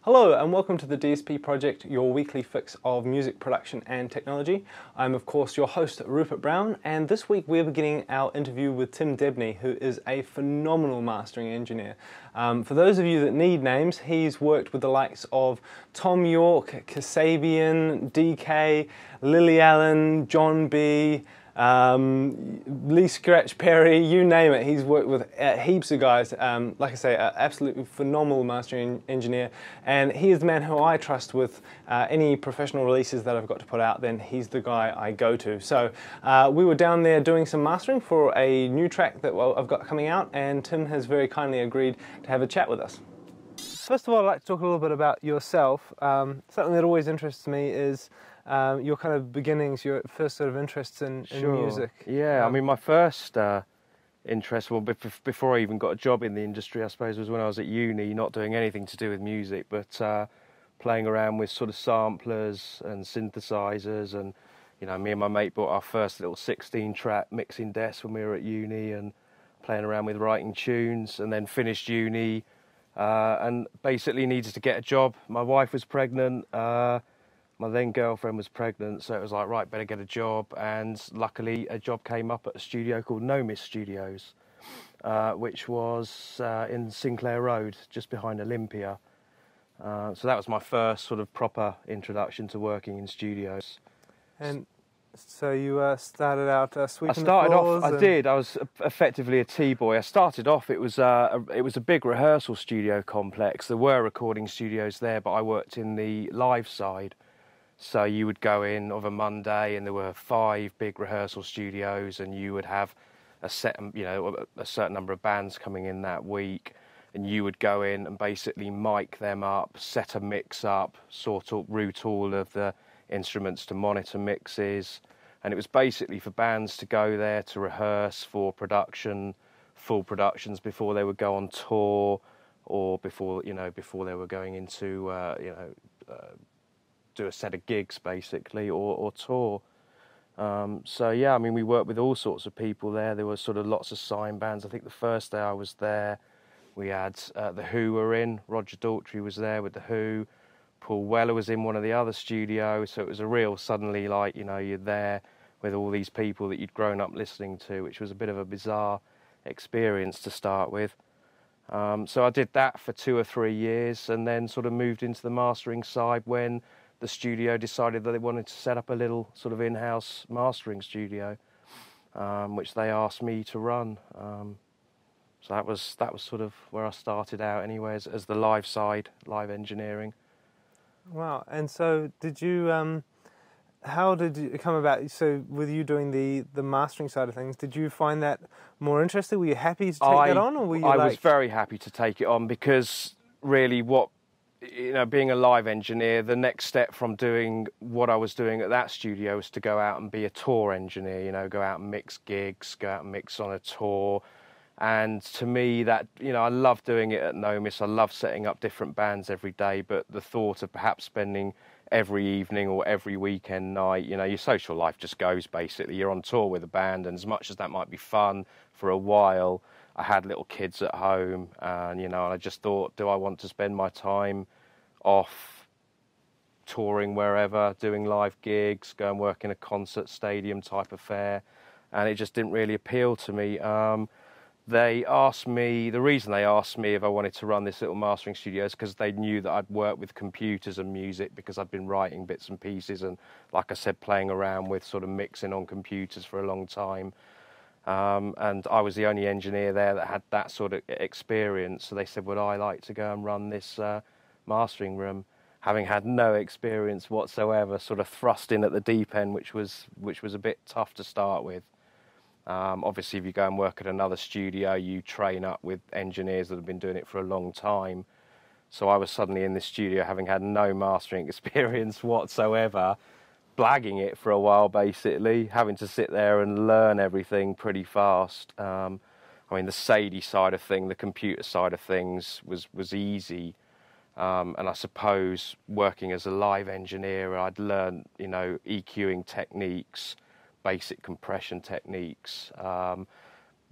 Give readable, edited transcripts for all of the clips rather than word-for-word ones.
Hello and welcome to the DSP project, your weekly fix of music production and technology. I'm of course your host Rupert Brown, and this week we're beginning our interview with Tim Debney, who is a phenomenal mastering engineer. For those of you that need names, he's worked with the likes of Tom York, Kasabian, DK, Lily Allen, John B, Lee Scratch Perry, you name it. He's worked with heaps of guys. Like I say, absolutely phenomenal mastering engineer, and he is the man who I trust with any professional releases that I've got to put out. Then he's the guy I go to. So we were down there doing some mastering for a new track that I've got coming out, and Tim has very kindly agreed to have a chat with us. First of all, I'd like to talk a little bit about yourself. Something that always interests me is your kind of beginnings, your first sort of interests in music. Yeah, I mean, my first interest, well, before I even got a job in the industry, I suppose, was when I was at uni, not doing anything to do with music, but playing around with sort of samplers and synthesizers. And, you know, me and my mate bought our first little 16-track mixing desk when we were at uni, and playing around with writing tunes, and then finished uni and basically needed to get a job. My wife was pregnant. My then girlfriend was pregnant, so it was like, right, better get a job. And luckily a job came up at a studio called Nomis Studios, which was in Sinclair Road, just behind Olympia. So that was my first sort of proper introduction to working in studios. And so you started out sweeping the floors? I did. I was effectively a T-boy. I started off, it was a big rehearsal studio complex. There were recording studios there, but I worked in the live side. So you would go in of a Monday, and there were 5 big rehearsal studios, and you would have a certain number of bands coming in that week, and you would go in and basically mic them up, set a mix up, route all of the instruments to monitor mixes, and it was basically for bands to go there to rehearse for full productions before they would go on tour, or before they were going into do a set of gigs basically, or tour. So yeah, I mean, we worked with all sorts of people there. There were sort of lots of sign bands. I think the first day I was there, we had the Who were in. Roger Daltrey was there with the Who. Paul Weller was in one of the other studios. So it was a real suddenly, like, you're there with all these people that you'd grown up listening to, which was a bit of a bizarre experience to start with. So I did that for 2 or 3 years, and then sort of moved into the mastering side when the studio decided that they wanted to set up a little sort of in-house mastering studio, which they asked me to run. So that was sort of where I started out anyway, as the live side, live engineering. Wow. And so did you, how did it come about? So with you doing the mastering side of things, did you find that more interesting? Were you happy to take that on, or were you I was very happy to take it on, because really being a live engineer, the next step from doing what I was doing at that studio was to go out and be a tour engineer, go out and mix gigs, go out and mix on a tour. And to me, that, I love doing it at Nomis. I love setting up different bands every day, but the thought of perhaps spending every evening or every weekend night, your social life just goes, basically. You're on tour with a band, and as much as that might be fun for a while, I had little kids at home, and, I just thought, do I want to spend my time off touring wherever, doing live gigs, go and work in a concert stadium type affair? And it just didn't really appeal to me. The reason they asked me if I wanted to run this little mastering studio is because they knew that I'd worked with computers and music, because I'd been writing bits and pieces and, like I said, playing around with sort of mixing on computers for a long time. And I was the only engineer there that had that sort of experience. So they said, would I like to go and run this mastering room, having had no experience whatsoever, sort of thrust in at the deep end, which was a bit tough to start with. Obviously, if you go and work at another studio, you train up with engineers that have been doing it for a long time. So I was suddenly in this studio, having had no mastering experience whatsoever, blagging it for a while, basically, having to sit there and learn everything pretty fast. I mean, the Sadie side of things, the computer side of things was easy. And I suppose working as a live engineer, I'd learned, EQing techniques, basic compression techniques,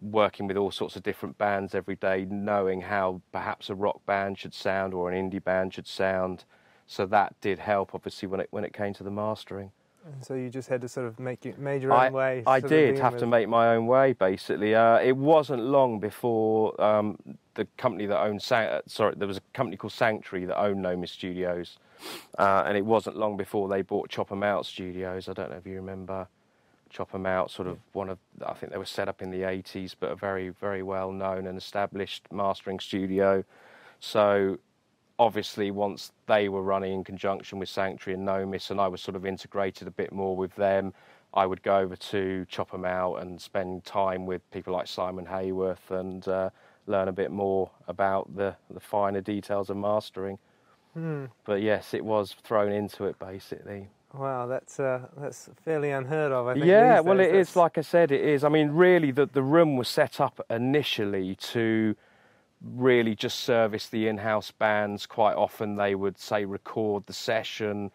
working with all sorts of different bands every day, knowing how perhaps a rock band should sound or an indie band should sound. So that did help, obviously, when it came to the mastering. And so you just had to sort of made your own way. I did have to make my own way, basically. It wasn't long before the company that owned there was a company called Sanctuary that owned Nomis Studios, and it wasn't long before they bought Chop 'Em Out Studios. I don't know if you remember Chop 'Em Out, sort of I think they were set up in the 80s, but a very, very well known and established mastering studio. So obviously, once they were running in conjunction with Sanctuary and Nomis, and I was sort of integrated a bit more with them, I would go over to Chop 'Em Out and spend time with people like Simon Hayworth and learn a bit more about the finer details of mastering. But yes, it was thrown into it, basically. Wow, that's fairly unheard of, I think. Yeah, well, it is, like I said, it is. I mean, really, the room was set up initially to really just service the in-house bands. Quite often they would, say, record the session.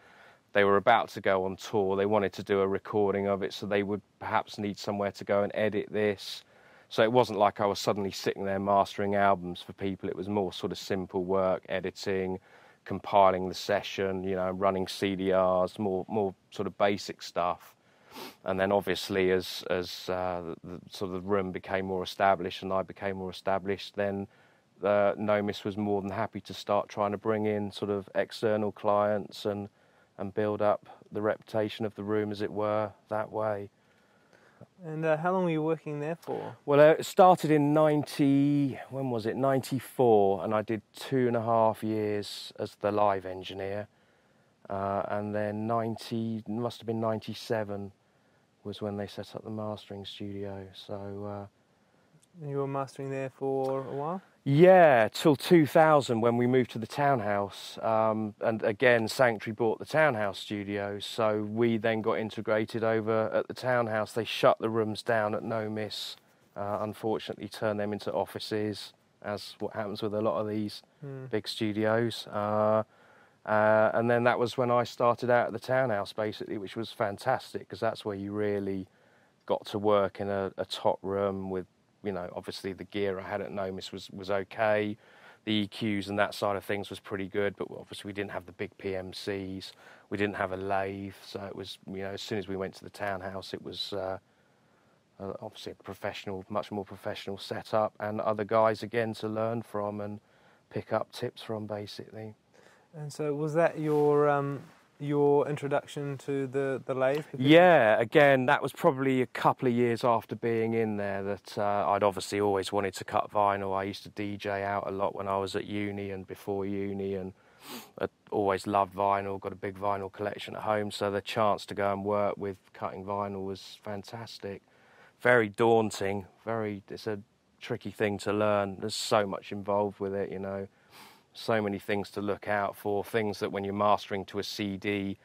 They were about to go on tour. They wanted to do a recording of it, so they would perhaps need somewhere to go and edit this. So it wasn't like I was suddenly sitting there mastering albums for people. It was more sort of simple work, editing, compiling the session, running CDRs, more sort of basic stuff. And then obviously as the sort of the room became more established and I became more established, then Nomis was more than happy to start trying to bring in sort of external clients and build up the reputation of the room, as it were, that way. And how long were you working there for? Well, it started in 94, and I did 2.5 years as the live engineer. And then must have been 97 was when they set up the mastering studio. So you were mastering there for a while? Yeah, till 2000 when we moved to the townhouse. And again, Sanctuary bought the townhouse studio, so we then got integrated over at the townhouse. They shut the rooms down at Nomis, unfortunately turned them into offices, as what happens with a lot of these big studios. And then that was when I started out at the townhouse, basically, which was fantastic, because that's where you really got to work in a top room with, obviously the gear I had at Nomis was okay. The EQs and that side of things was pretty good, but obviously we didn't have the big PMCs. We didn't have a lathe, so it was, as soon as we went to the townhouse, it was obviously a professional, much more professional setup, and other guys again to learn from and pick up tips from, basically. And so was that your introduction to the lathe? Yeah, again, that was probably a couple of years after being in there that I'd obviously always wanted to cut vinyl. I used to DJ out a lot when I was at uni and before uni, and I'd always loved vinyl, got a big vinyl collection at home, so the chance to go and work with cutting vinyl was fantastic. Very daunting, it's a tricky thing to learn. There's so much involved with it, so many things to look out for, things that when you're mastering to a CD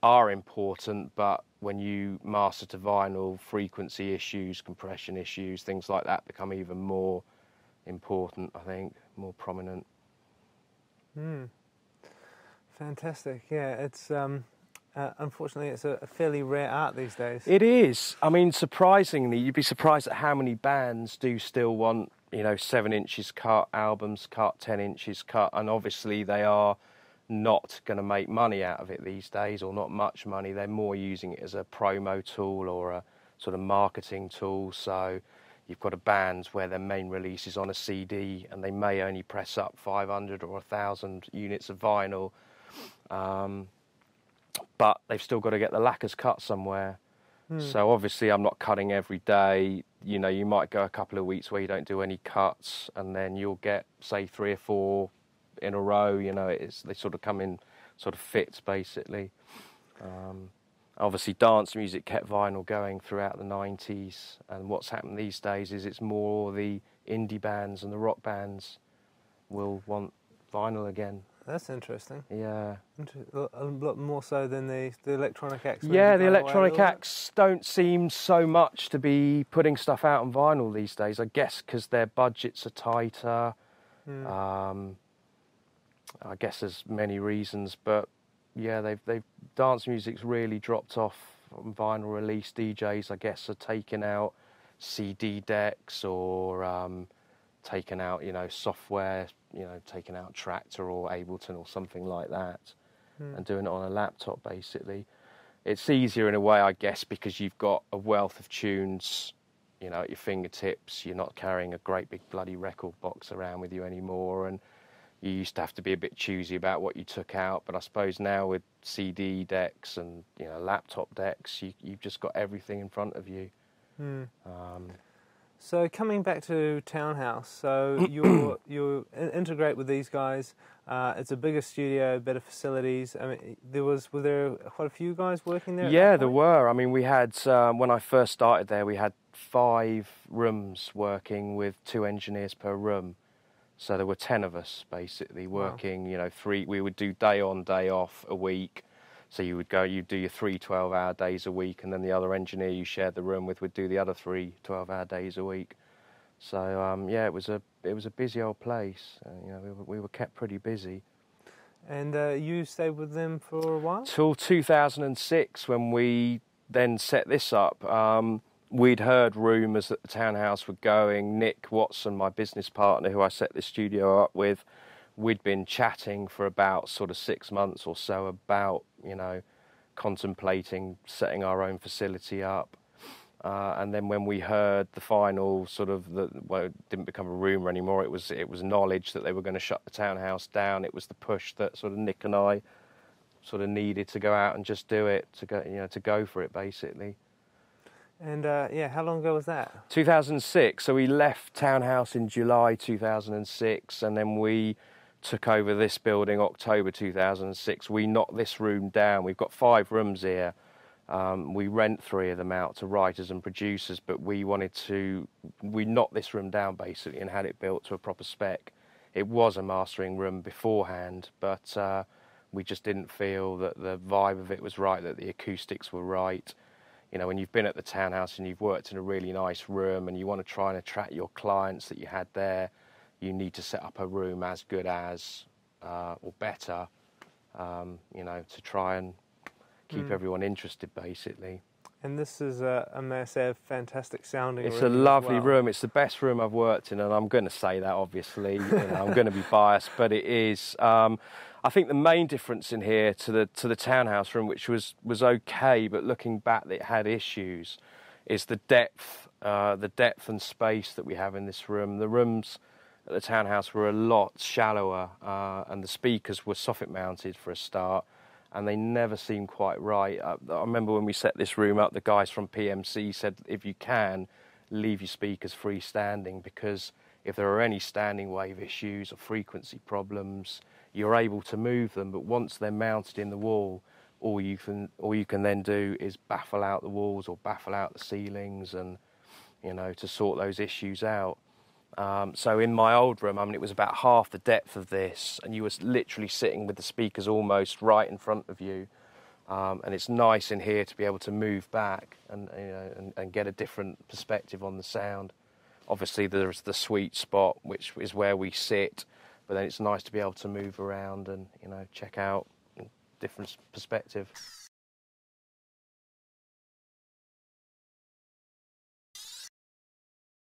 are important, but when you master to vinyl, frequency issues, compression issues, things like that become even more important, I think, more prominent. Fantastic. Yeah, it's unfortunately it's a fairly rare art these days. It is. I mean, surprisingly, you'd be surprised at how many bands do still want 7 inches cut, albums cut, 10 inches cut, and obviously they are not going to make money out of it these days, or not much money. They're more using it as a promo tool or a sort of marketing tool. So you've got a band where their main release is on a CD and they may only press up 500 or 1,000 units of vinyl, but they've still got to get the lacquers cut somewhere. So obviously I'm not cutting every day. You might go a couple of weeks where you don't do any cuts, and then you'll get, say, 3 or 4 in a row. They sort of come in sort of fits, basically. Obviously dance music kept vinyl going throughout the 90s, and what's happened these days is it's more the indie bands and the rock bands will want vinyl again. That's interesting. Yeah. A lot more so than the electronic acts. Yeah, the electronic acts don't seem so much to be putting stuff out on vinyl these days, I guess because their budgets are tighter. I guess there's many reasons, but yeah, they've dance music's really dropped off on vinyl release. DJs, I guess, are taking out CD decks or taken out, software, taken out Tractor or Ableton or something like that, and doing it on a laptop basically. It's easier in a way, I guess, because you've got a wealth of tunes, at your fingertips. You're not carrying a great big bloody record box around with you anymore, and you used to have to be a bit choosy about what you took out. But I suppose now with CD decks and laptop decks, you've just got everything in front of you. So coming back to Townhouse, so you integrate with these guys. It's a bigger studio, better facilities. I mean, were there quite a few guys working there? Yeah, there were. I mean, we had when I first started there, we had 5 rooms working with 2 engineers per room. So there were 10 of us basically working. Wow. 3. We would do day on, day off a week. So you'd do your 3 12-hour days a week, and then the other engineer you shared the room with would do the other 3 12-hour days a week. So it was a busy old place. We were kept pretty busy. And you stayed with them for a while? Till 2006, when we then set this up. We'd heard rumours that the Townhouse were going. Nick Watson, my business partner, who I set this studio up with, we'd been chatting for about sort of 6 months or so about, contemplating setting our own facility up. And then when we heard the final it didn't become a rumour anymore, it was knowledge that they were going to shut the Townhouse down. It was the push that sort of Nick and I sort of needed to go out and just do it, to go for it basically. And how long ago was that? 2006. So we left Townhouse in July 2006, and then we took over this building October 2006. We knocked this room down. We've got 5 rooms here. We rent 3 of them out to writers and producers, but we knocked this room down basically and had it built to a proper spec. It was a mastering room beforehand, but we just didn't feel that the vibe of it was right, that the acoustics were right. When you've been at the Townhouse and you've worked in a really nice room and you want to try and attract your clients that you had there, you need to set up a room as good as, or better, to try and keep everyone interested, basically. And this is, I may say, a fantastic sounding room. It's a lovely room. It's the best room I've worked in, and I'm going to say that, obviously. I'm going to be biased, but it is. I think the main difference in here to the Townhouse room, which was okay, but looking back, it had issues, is the depth and space that we have in this room. The rooms at the Townhouse were a lot shallower, and the speakers were soffit mounted for a start, and they never seemed quite right. I remember when we set this room up, the guys from PMC said, if you can, leave your speakers freestanding, because if there are any standing wave issues or frequency problems, you're able to move them, but once they're mounted in the wall, all you can then do is baffle out the walls or baffle out the ceilings, and to sort those issues out. So in my old room, it was about half the depth of this, and you were literally sitting with the speakers almost right in front of you. And it's nice in here to be able to move back and get a different perspective on the sound. Obviously, there's the sweet spot, which is where we sit, but then it's nice to be able to move around and check out different perspective.